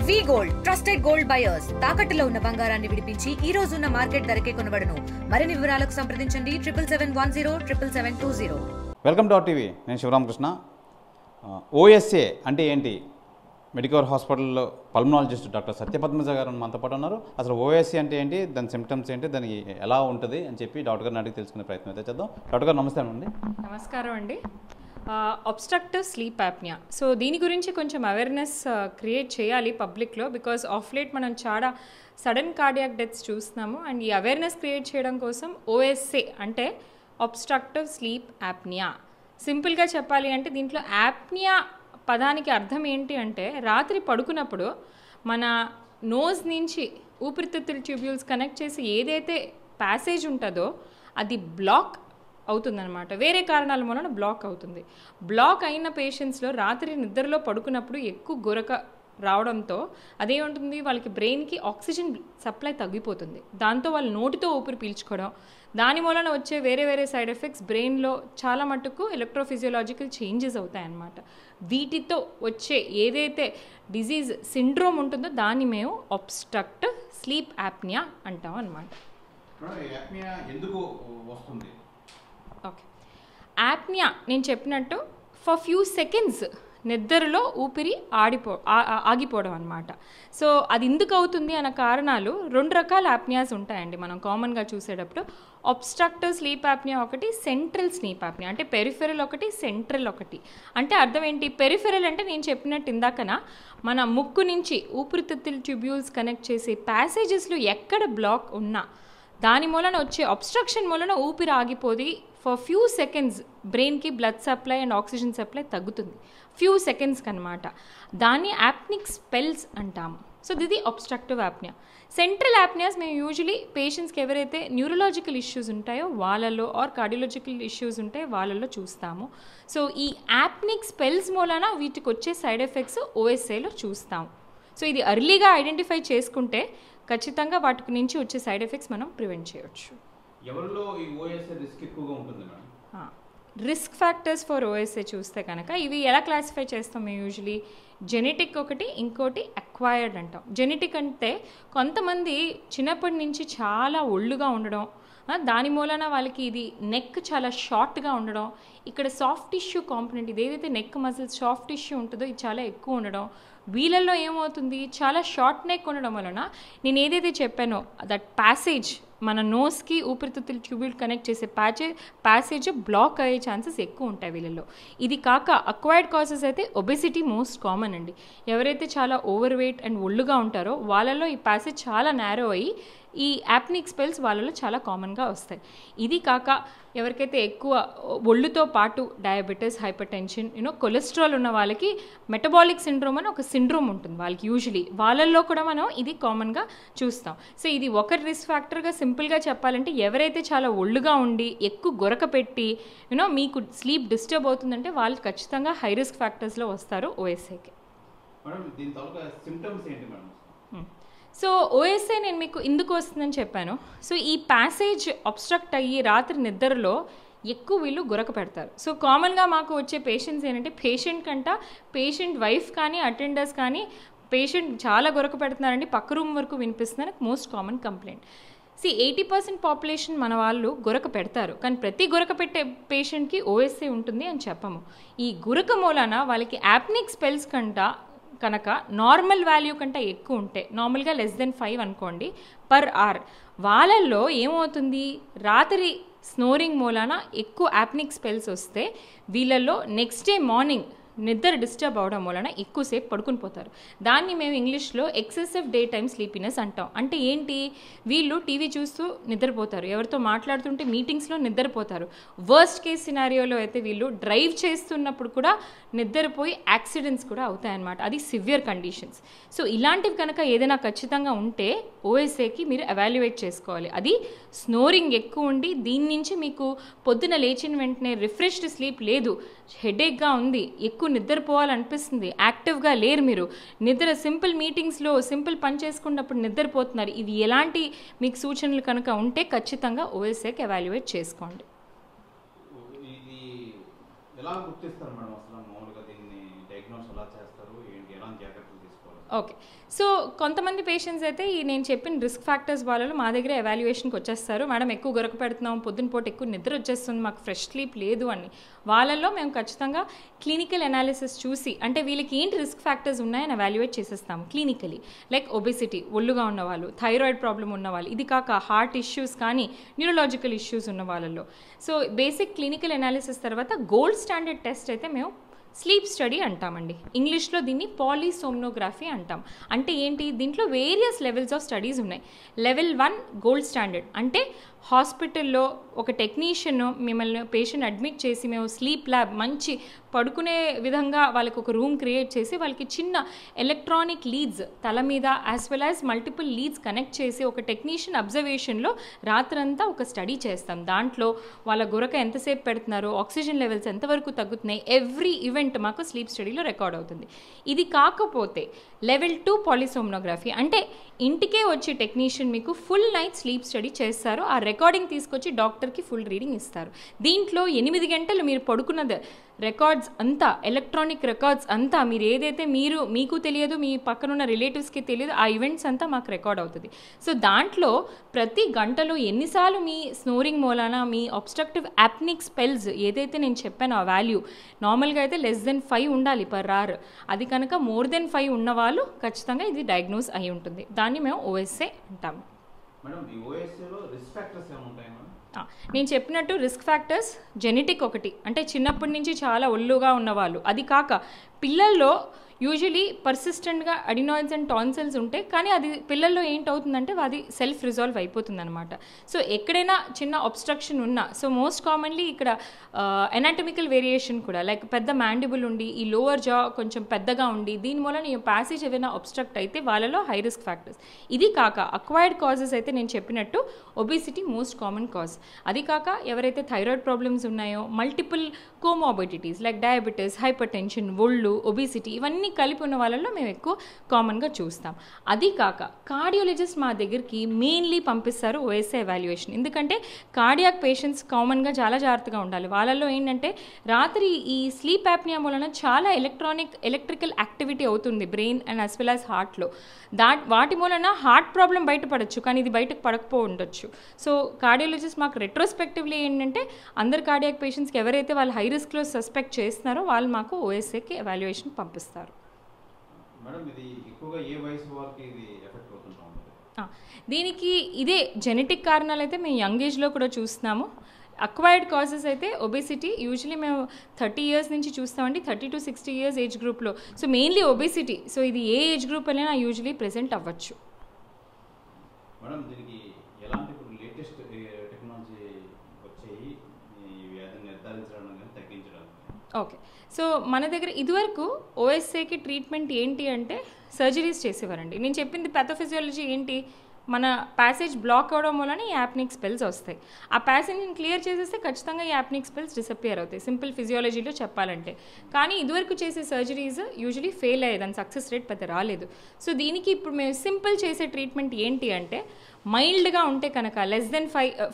వి gold trusted gold buyers తాకట్టులో ఉన్న బంగారాన్ని విడిపించి ఈ రోజు ఉన్న మార్కెట్ ధరకే కొనబడును. మరిన్ని వివరాలకు సంప్రదించండి 7771077720. Welcome to our TV. నేను శివరామకృష్ణ. ఓఎస్ఏ అంటే ఏంటి? మెడికవర్ హాస్పిటల్లో పల్మనాలజిస్ట్ డాక్టర్ సత్యపద్మజ గారు మనతో పాటు ఉన్నారు. అసలు ఓఎస్ఏ అంటే ఏంటి, దాని సిమ్టమ్స్ ఏంటి, దానికి ఎలా ఉంటుంది అని చెప్పి డాక్టర్ గారిని అడిగి తెలుసుకునే ప్రయత్నం అయితే చేద్దాం. డాక్టర్ గారు నమస్తే అండి. నమస్కారం అండి. అబ్స్ట్రక్టివ్ స్లీప్ యాప్నియా, సో దీని గురించి కొంచెం అవేర్నెస్ క్రియేట్ చేయాలి పబ్లిక్లో. బికాజ్ ఆఫ్ లేట్ మనం చాలా సడన్ కార్డియాక్ డెత్స్ చూస్తున్నాము. అండ్ ఈ అవేర్నెస్ క్రియేట్ చేయడం కోసం ఓఎస్ఏ అంటే అబ్స్ట్రక్టివ్ స్లీప్ యాప్నియా. సింపుల్గా చెప్పాలి అంటే దీంట్లో యాప్నియా పదానికి అర్థం ఏంటి అంటే, రాత్రి పడుకున్నప్పుడు మన నోజ్ నుంచి ఊపిరితిత్తుల ట్యూబ్యూల్స్ కనెక్ట్ చేసి ఏదైతే ప్యాసేజ్ ఉంటుందో అది బ్లాక్ అవుతుందన్నమాట. వేరే కారణాల వలన బ్లాక్ అవుతుంది. బ్లాక్ అయిన పేషెంట్స్లో రాత్రి నిద్రలో పడుకున్నప్పుడు ఎక్కువ గురక రావడంతో అదేముంటుంది, వాళ్ళకి బ్రెయిన్కి ఆక్సిజన్ సప్లై తగ్గిపోతుంది. దాంతో వాళ్ళు నోటితో ఊపిరి పీల్చుకోవడం, దాని వలన వచ్చే వేరే వేరే సైడ్ ఎఫెక్ట్స్ బ్రెయిన్లో చాలా మటుకు ఎలక్ట్రోఫిజియోలాజికల్ చేంజెస్ అవుతాయన్నమాట. వీటితో వచ్చే ఏదైతే డిజీజ్ సిండ్రోమ్ ఉంటుందో దాన్ని మేము అబ్స్ట్రక్టివ్ స్లీప్ యాప్నియా అంటాం అన్నమాట. ఓకే, యాప్నియా నేను చెప్పినట్టు ఫర్ ఫ్యూ సెకండ్స్ నిద్రలో ఊపిరి ఆగిపోవడం అనమాట. సో అది ఎందుకు అవుతుంది అన్న కారణాలు రెండు రకాల యాప్నియాస్ ఉంటాయండి మనం కామన్గా చూసేటప్పుడు. అబ్స్ట్రక్టివ్ స్లీప్ యాప్నియా ఒకటి, సెంట్రల్ స్లీప్ యాప్నియా అంటే పెరిఫెరల్ ఒకటి, సెంట్రల్ ఒకటి. అంటే అర్థం ఏంటి? పెరిఫెరల్ అంటే నేను చెప్పినట్టు ఇందాకన మన ముక్కు నుంచి ఊపిరితిత్తుల ట్యూబ్యూల్స్ కనెక్ట్ చేసే ప్యాసేజెస్లో ఎక్కడ బ్లాక్ ఉన్నా దాని మూలన వచ్చే అబ్స్ట్రక్షన్ మూలన ఊపిరి ఆగిపోయి ఫర్ ఫ్యూ సెకండ్స్ బ్రెయిన్కి blood supply and oxygen supply తగ్గుతుంది. ఫ్యూ సెకండ్స్కి అనమాట. దాన్ని యాప్నిక్ స్పెల్స్ అంటాము. సో ఇది అబ్స్ట్రక్టివ్ యాప్నియా. సెంట్రల్ యాప్నియాస్ మేము యూజువలీ పేషెంట్స్కి ఎవరైతే న్యూరలాజికల్ ఇష్యూస్ ఉంటాయో వాళ్ళలో, ఆర్ కార్డియోలాజికల్ ఇష్యూస్ ఉంటే వాళ్ళలో చూస్తాము. సో ఈ యాప్నిక్ స్పెల్స్ మూలన వీటికి వచ్చే సైడ్ ఎఫెక్ట్స్ ఓఎస్ఏలో చూస్తాము. సో ఇది ఎర్లీగా ఐడెంటిఫై చేసుకుంటే ఖచ్చితంగా వాటి నుంచి వచ్చే సైడ్ ఎఫెక్ట్స్ మనం ప్రివెంట్ చేయవచ్చు. ఎవరిలో ఈ ఓఎస్ఏ రిస్క్ ఎక్కువగా ఉంటుంది madam? Risk factors for OSA చూస్తే కనుక ఇవి ఎలా క్లాసిఫై చేస్తాం మేము యూజువలీ? జెనెటిక్ ఒకటి, ఇంకోటి అక్వైర్డ్ అంటాం. జెనెటిక్ అంటే కొంతమంది చిన్నప్పటి నుంచి చాలా ఒళ్ళుగా ఉండడం, దాని మూలన వాళ్ళకి ఇది నెక్ చాలా షార్ట్గా ఉండడం, ఇక్కడ సాఫ్ట్ టిష్యూ కాంపోనెంట్ ఇది ఏదైతే నెక్ మజిల్స్ సాఫ్ట్ టిష్యూ ఉంటుందో ఇది చాలా ఎక్కువ ఉండడం. వీళ్ళల్లో ఏమవుతుంది, చాలా షార్ట్ నెక్ ఉండడం వలన నేను ఏదైతే చెప్పానో దట్ ప్యాసేజ్ మన నోస్కి ఊపిరితిత్తుల ట్యూబ్యూల్ కనెక్ట్ చేసే ప్యాసేజ్ బ్లాక్ అయ్యే ఛాన్సెస్ ఎక్కువ ఉంటాయి వీళ్ళల్లో. ఇది కాక అక్వైర్డ్ కాజెస్ అయితే ఒబెసిటీ మోస్ట్ కామన్ అండి. ఎవరైతే చాలా ఓవర్ వెయిట్ అండ్ ఒళ్ళుగా ఉంటారో వాళ్ళల్లో ఈ ప్యాసేజ్ చాలా నేరో అయ్యి ఈ యాప్నిక్ స్పెల్స్ వాళ్ళలో చాలా కామన్గా వస్తాయి. ఇది కాక ఎవరికైతే ఎక్కువ ఒళ్ళుతో పాటు డయాబెటీస్, హైపర్ టెన్షన్, కొలెస్ట్రాల్ ఉన్న వాళ్ళకి మెటబాలిక్ సిండ్రోమ్ అని ఒక సిండ్రోమ్ ఉంటుంది వాళ్ళకి యూజువలీ. వాళ్ళల్లో కూడా మనం ఇది కామన్గా చూస్తాం. సో ఇది ఒక రిస్క్ ఫ్యాక్టర్గా సింపుల్గా చెప్పాలంటే ఎవరైతే చాలా ఒళ్ళుగా ఉండి ఎక్కువ గొరక పెట్టి మీకు స్లీప్ డిస్టర్బ్ అవుతుందంటే వాళ్ళు ఖచ్చితంగా హై రిస్క్ ఫ్యాక్టర్స్లో వస్తారు ఓఎస్ఏకి. సో ఓఎస్ఏ నేను మీకు ఎందుకు వస్తుందని చెప్పాను. సో ఈ ప్యాసేజ్ అబ్స్ట్రక్ట్ అయ్యి రాత్రి నిద్రలో ఎక్కువ వీళ్ళు గురక పెడతారు. సో కామన్గా మాకు వచ్చే పేషెంట్స్ ఏంటంటే, పేషెంట్ వైఫ్ కానీ అటెండర్స్ కానీ పేషెంట్ చాలా గురక పెడుతున్నారండి, పక్క రూమ్ వరకు వినిపిస్తున్నారు, మోస్ట్ కామన్ కంప్లైంట్. 80% పాపులేషన్ మన వాళ్ళు గురక పెడతారు, కానీ ప్రతి గురక పెట్టే పేషెంట్కి ఓఎస్ఏ ఉంటుంది అని చెప్పము. ఈ గురక మూలాన వాళ్ళకి యాప్నిక్ స్పెల్స్ కనుక నార్మల్ వాల్యూ కంటే ఎక్కువ ఉంటే, నార్మల్గా <5 అనుకోండి పర్ అవర్, వాళ్ళల్లో ఏమవుతుంది, రాత్రి స్నోరింగ్ మూలాన ఎక్కువ యాప్నిక్ స్పెల్స్ వస్తే వీళ్ళల్లో నెక్స్ట్ డే మార్నింగ్ నిద్ర డిస్టర్బ్ అవడం వలన ఎక్కువసేపు పడుకుని పోతారు. దాన్ని మేము ఇంగ్లీష్లో ఎక్సెసివ్ డే టైమ్ స్లీపీనెస్ అంటాం. అంటే ఏంటి, వీళ్ళు టీవీ చూస్తూ నిద్రపోతారు, ఎవరితో మాట్లాడుతుంటే మీటింగ్స్లో నిద్రపోతారు. వర్స్ట్ కేస్ సినారియోలో అయితే వీళ్ళు డ్రైవ్ చేస్తున్నప్పుడు కూడా నిద్రపోయి యాక్సిడెంట్స్ కూడా అవుతాయన్నమాట. అది సివియర్ కండిషన్స్. సో ఇలాంటివి కనుక ఏదైనా ఖచ్చితంగా ఉంటే ఓఎస్ఏకి మీరు ఎవాల్యుయేట్ చేసుకోవాలి. అది స్నోరింగ్ ఎక్కువ ఉండి దీని నుంచి మీకు పొద్దున లేచిన వెంటనే రిఫ్రెష్డ్ స్లీప్ లేదు, హెడేక్గా ఉంది, ఎక్కువ నిద్రపోవాలనిపిస్తుంది, యాక్టివ్గా లేరు, మీరు నిద్ర సింపుల్ మీటింగ్స్లో సింపుల్ పని చేసుకున్నప్పుడు నిద్రపోతున్నారు, ఇవి ఎలాంటి మీకు సూచనలు కనుక ఉంటే ఖచ్చితంగా ఓఎస్ఏకి ఎవాల్యుయేట్ చేసుకోండి. ఎలా గుర్తిస్తారు మేడం? అసలు మామూలుగా దీన్ని డయాగ్నోస్ ఎలా చేస్తారు, ఏంటి, ఎలా జాగ్రత్తలు తీసుకోవాలి? ఓకే. సో కొంతమంది పేషెంట్స్ అయితే ఈ నేను చెప్పిన రిస్క్ ఫ్యాక్టర్స్ వాళ్ళలో మా దగ్గర ఎవాల్యుయేషన్కి వచ్చేస్తారు. మేడం ఎక్కువ గొరక పెడుతున్నాం, పొద్దున పూట ఎక్కువ నిద్ర వచ్చేస్తుంది, మాకు ఫ్రెష్ స్లీప్ లేదు అని. వాళ్ళల్లో మేము ఖచ్చితంగా క్లినికల్ అనాలిసిస్ చూసి అంటే వీళ్ళకి ఏంటి రిస్క్ ఫ్యాక్టర్స్ ఉన్నాయని ఎవాల్యుయేట్ చేసేస్తాము క్లినికలీ. లైక్ ఒబెసిటీ, ఒళ్ళుగా ఉన్నవాళ్ళు, థైరాయిడ్ ప్రాబ్లం ఉన్నవాళ్ళు, ఇది కాక హార్ట్ ఇష్యూస్ కానీ న్యూరలాజికల్ ఇష్యూస్ ఉన్న వాళ్ళల్లో. సో బేసిక్ క్లినికల్ అనాలిసిస్ తర్వాత గోల్డ్ స్టాండర్డ్ టెస్ట్ అయితే మేము స్లీప్ స్టడీ అంటామండి. ఇంగ్లీష్లో దీన్ని పాలీసోమ్నోగ్రఫీ అంటాం. అంటే ఏంటి, దీంట్లో వేరియస్ లెవెల్స్ ఆఫ్ స్టడీస్ ఉన్నాయి. లెవెల్ 1 గోల్డ్ స్టాండర్డ్ అంటే హాస్పిటల్లో ఒక టెక్నీషియన్ మిమ్మల్ని పేషెంట్ అడ్మిట్ చేసి మేము స్లీప్ ల్యాబ్ మంచి పడుకునే విధంగా వాళ్ళకి ఒక రూమ్ క్రియేట్ చేసి వాళ్ళకి చిన్న ఎలక్ట్రానిక్ లీడ్స్ తల మీద as well as multiple leads connect చేసి ఒక టెక్నీషియన్ అబ్జర్వేషన్లో రాత్రంతా ఒక స్టడీ చేస్తాం. దాంట్లో వాళ్ళ గురక ఎంతసేపు పెడుతున్నారు, ఆక్సిజన్ లెవెల్స్ ఎంతవరకు తగ్గుతున్నాయి, ఎవ్రీ ఈవెంట్ మాకు స్లీప్ స్టడీలో రికార్డ్ అవుతుంది. ఇది కాకపోతే లెవెల్ 2 పాలీసోమ్నోగ్రఫీ అంటే ఇంటికే వచ్చి టెక్నీషియన్ మీకు ఫుల్ నైట్ స్లీప్ స్టడీ చేస్తారు. ఆ రికార్డింగ్ తీసుకొచ్చి డాక్టర్కి ఫుల్ రీడింగ్ ఇస్తారు. దీంట్లో 8 గంటలు మీరు పడుకున్నది రికార్డ్స్ అంతా, ఎలక్ట్రానిక్ రికార్డ్స్ అంతా, మీరు ఏదైతే మీకు తెలియదు, మీ పక్కనున్న రిలేటివ్స్కి తెలియదు, ఆ ఈవెంట్స్ అంతా మాకు రికార్డ్ అవుతుంది. సో దాంట్లో ప్రతి గంటలో ఎన్నిసార్లు మీ స్నోరింగ్ మూలాన మీ అబ్స్ట్రక్టివ్ యాప్నిక్ స్పెల్స్ ఏదైతే నేను చెప్పానో ఆ వాల్యూ నార్మల్గా అయితే <5 ఉండాలి పర్ అవర్. అది కనుక more than 5 ఉన్నవాళ్ళు ఖచ్చితంగా ఇది డయాగ్నోస్ అయి ఉంటుంది. దాన్ని మేము ఓఎస్ఏ అంటాము. నేను చెప్పినట్టు రిస్క్ ఫ్యాక్టర్స్ జెనెటిక్ ఒకటి, అంటే చిన్నప్పటి నుంచి చాలా ఒళ్ళుగా ఉన్నవాళ్ళు, అది కాక పిల్లల్లో యూజువలీ పర్సిస్టెంట్గా అడినాయిడ్స్ అండ్ టాన్సిల్స్ ఉంటాయి, కానీ అది పిల్లల్లో ఏంటవుతుందంటే అది సెల్ఫ్ రిజాల్వ్ అయిపోతుంది అనమాట. సో ఎక్కడైనా చిన్న అబ్స్ట్రక్షన్ ఉన్నా, సో మోస్ట్ కామన్లీ ఇక్కడ ఎనాటమికల్ వేరియేషన్ కూడా, లైక్ పెద్ద మ్యాండిబుల్ ఉండి ఈ లోవర్ జా కొంచెం పెద్దగా ఉండి దీని మూలన ఈ ప్యాసేజ్ ఏదైనా అబ్స్ట్రక్ట్ అయితే వాళ్ళలో హై రిస్క్ ఫ్యాక్టర్స్. ఇది కాక అక్వైర్డ్ కాజెస్ అయితే నేను చెప్పినట్టు ఒబేసిటీ మోస్ట్ కామన్ కాజ్. అది కాక ఎవరైతే థైరాయిడ్ ప్రాబ్లమ్స్ ఉన్నాయో, multiple comorbidities like diabetes, hyper tension, ఒళ్ళు, ఒబేసిటీ ఇవన్నీ కలిపి ఉన్న వాళ్ళలో మేము ఎక్కువ కామన్గా చూస్తాం. అది కాక కార్డియాలజిస్ట్ మా దగ్గరికి మెయిన్లీ పంపిస్తారు ఓఎస్ఏ ఎవాల్యుయేషన్. ఎందుకంటే కార్డియాక్ పేషెంట్స్ కామన్గా చాలా జాగ్రత్తగా ఉండాలి. వాళ్ళల్లో ఏంటంటే రాత్రి ఈ స్లీప్ యాప్నియా వలన చాలా ఎలక్ట్రికల్ యాక్టివిటీ అవుతుంది brain and as well as హార్ట్లో. వాటి మూలన హార్ట్ ప్రాబ్లం బయటపడచ్చు, కానీ ఇది బయటకు పడకపో ఉండొచ్చు. సో కార్డియాలజిస్ట్ మాకు రెట్రోస్పెక్టివ్లీ ఏంటంటే అందరు కార్డియాక్ పేషెంట్స్కి ఎవరైతే వాళ్ళు హై రిస్క్లో సస్పెక్ట్ చేస్తున్నారో వాళ్ళు మాకు ఓఎస్ఏకి ఎవాల్యుయేషన్ పంపిస్తారు. దీనికి ఇదే జెనెటిక్ కారణాలు అయితే మేము యంగ్ ఏజ్లో కూడా చూస్తున్నాము. అక్వైర్డ్ కాజెస్ అయితే ఒబేసిటీ యూజువలీ మేము 30 years నుంచి చూస్తామండి, 30 to 60 years ఏజ్ గ్రూప్లో. So mainly obesity. సో ఇది ఏ ఏజ్ గ్రూప్ అయినా యూజువలీ ప్రెజెంట్ అవ్వచ్చు. ఓకే. సో మన దగ్గర ఇదివరకు ఓఎస్ఏకి ట్రీట్మెంట్ ఏంటి అంటే సర్జరీస్ చేసేవారండి. నేను చెప్పింది పాథోఫిజియాలజీ ఏంటి, మన ప్యాసేజ్ బ్లాక్ అవడం వలన ఈ యాప్నిక్ స్పెల్స్ వస్తాయి. ఆ ప్యాసేజ్ని క్లియర్ చేసేస్తే ఖచ్చితంగా ఈ యాప్నిక్ స్పెల్స్ డిసపియర్ అవుతాయి, సింపుల్ ఫిజియాలజీలో చెప్పాలంటే. కానీ ఇదివరకు చేసే సర్జరీస్ యూజువలీ ఫెయిల్ అయ్యేది, దాని సక్సెస్ రేట్ పెద్ద రాలేదు. సో దీనికి ఇప్పుడు మేము సింపుల్ చేసే ట్రీట్మెంట్ ఏంటి అంటే మైల్డ్గా ఉంటే కనుక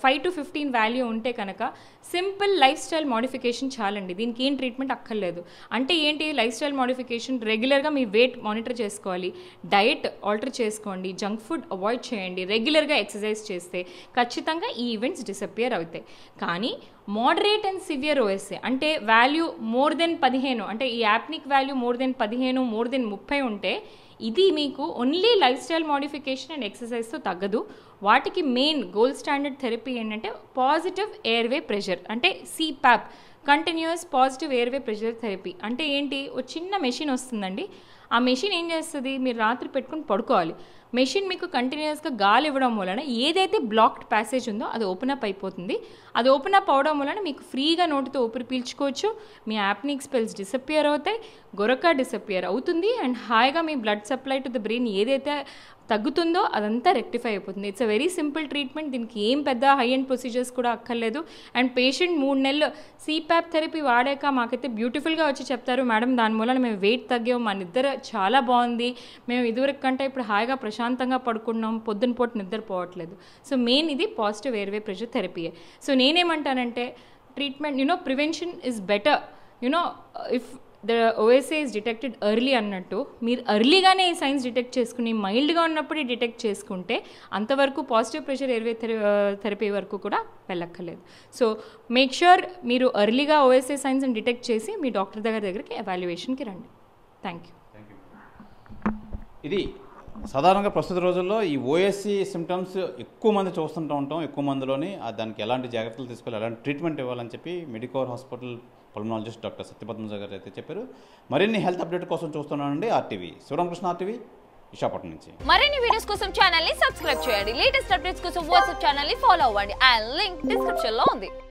<5 to 15 వాల్యూ ఉంటే కనుక సింపుల్ లైఫ్ స్టైల్ మోడిఫికేషన్ చాలండి. దీనికి ఏం ట్రీట్మెంట్ అక్కర్లేదు. అంటే ఏంటి లైఫ్ స్టైల్ మోడిఫికేషన్, రెగ్యులర్గా మీ వెయిట్ మానిటర్ చేసుకోవాలి, డయట్ ఆల్టర్ చేసుకోండి, జంక్ ఫుడ్ అవాయిడ్ చేయండి, రెగ్యులర్గా ఎక్సర్సైజ్ చేస్తే ఖచ్చితంగా ఈ ఈవెంట్స్ డిసపియర్ అవుతాయి. కానీ మోడరేట్ అండ్ సివియర్ ఓఎస్ఏ అంటే వాల్యూ more than 15, అంటే ఈ apneic value more than 15, more than 30 ఉంటే ఇది మీకు only lifestyle modification and ఎక్సర్సైజ్తో తగ్గదు. వాటికి మెయిన్ గోల్డ్ స్టాండర్డ్ థెరపీ ఏంటంటే పాజిటివ్ ఎయిర్వే ప్రెషర్, అంటే CPAP, continuous positive airway pressure therapy. అంటే ఏంటి, ఒక చిన్న మెషిన్ వస్తుందండి. ఆ మెషిన్ ఏం చేస్తుంది, మీరు రాత్రి పెట్టుకుని పడుకోవాలి. మెషిన్ మీకు కంటిన్యూస్గా గాలి ఇవ్వడం వలన ఏదైతే బ్లాక్డ్ ప్యాసేజ్ ఉందో అది ఓపెన్ అప్ అయిపోతుంది. అది ఓపెన్ అప్ అవడం వలన మీకు ఫ్రీగా నోటితో ఊపిరి పీల్చుకోవచ్చు, మీ యాప్నిక్ స్పెల్స్ డిసపియర్ అవుతాయి, గొరక డిసపియర్ అవుతుంది, అండ్ హాయిగా మీ blood supply to the brain ఏదైతే తగ్గుతుందో అదంతా రెక్టిఫై అయిపోతుంది. It's a very simple treatment. దీనికి ఏం పెద్ద హై అండ్ ప్రొసీజర్స్ కూడా అక్కర్లేదు. అండ్ పేషెంట్ 3 నెలలు CPAP థెరపీ వాడాక మాకైతే బ్యూటిఫుల్గా వచ్చి చెప్తారు, మేడం దాని మూలన మేము వెయిట్ తగ్గాము, మా నిద్ర చాలా బాగుంది, మేము ఇదివరకు కంటే ఇప్పుడు హాయిగా ప్రశాంతంగా పడుకున్నాం, పొద్దున పూట నిద్రపోవట్లేదు. సో మెయిన్ ఇది పాజిటివ్ ఎయిర్వే ప్రెషర్ థెరపీయే. సో నేనేమంటానంటే treatment, prevention is better. If the OSA is detected early అన్నట్టు మీరు ఎర్లీగానే ఈ సైన్స్ డిటెక్ట్ చేసుకుని మైల్డ్గా ఉన్నప్పుడే డిటెక్ట్ చేసుకుంటే అంతవరకు పాజిటివ్ ప్రెషర్ ఎయిర్వే థెరపీ వరకు కూడా వెళ్ళక్కర్లేదు. సో మేక్ ష్యూర్ మీరు ఎర్లీగా ఓఎస్ఏ సైన్స్ని డిటెక్ట్ చేసి మీ డాక్టర్ దగ్గరికి ఎవాల్యుయేషన్కి రండి. Thank you. ఇది సాధారణంగా ప్రస్తుత రోజుల్లో ఈ ఓఎస్సీ సిమ్టమ్స్ ఎక్కువ మంది చూస్తుంటూ ఉంటాం. ఎక్కువ మందిలోని దానికి ఎలాంటి జాగ్రత్తలు తీసుకోవాలి, ఎలాంటి ట్రీట్మెంట్ ఇవ్వాలని చెప్పి మెడికోర్ హాస్పిటల్ పల్మనాలజిస్ట్ డాక్టర్ సత్యపద్మజ గారు అయితే చెప్పారు. మరిన్ని హెల్త్ అప్డేట్ కోసం చూస్తున్నానండి ఆర్టీవీ. శివరామకృష్ణ, ఆర్టీవీ, విశాఖపట్నం నుంచి. మరిన్ని వీడియోస్ కోసం ఛానల్ ని సబ్స్క్రైబ్ చేయండి. లేటెస్ట్ అప్డేట్స్ కోసం వాట్సాప్ ఛానల్ ని ఫాలో అవ్వండి. ఆ లింక్ డిస్క్రిప్షన్ లో ఉంది.